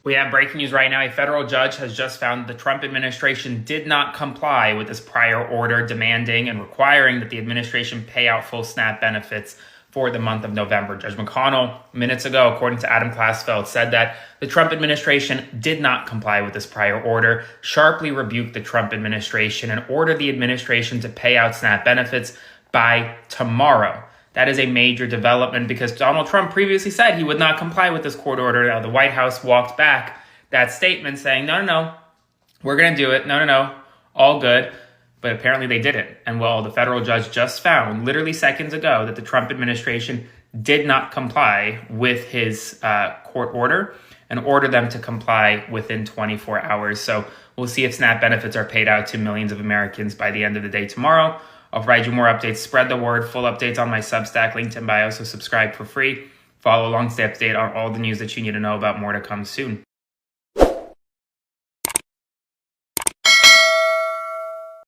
We have breaking news right now. A federal judge has just found the Trump administration did not comply with this prior order demanding and requiring that the administration pay out full SNAP benefits for the month of November. Judge McConnell, minutes ago, according to Adam Klasfeld, said that the Trump administration did not comply with this prior order, sharply rebuked the Trump administration, and ordered the administration to pay out SNAP benefits by tomorrow. That is a major development because Donald Trump previously said he would not comply with this court order. Now, the White House walked back that statement saying, no, we're going to do it. No, all good. But apparently they didn't. And well, the federal judge just found literally seconds ago that the Trump administration did not comply with his court order and ordered them to comply within 24 hours. So we'll see if SNAP benefits are paid out to millions of Americans by the end of the day tomorrow. I'll provide you more updates. Spread the word. Full updates on my Substack, linked in bio. So subscribe for free. Follow along, stay up to date on all the news that you need to know about. More to come soon.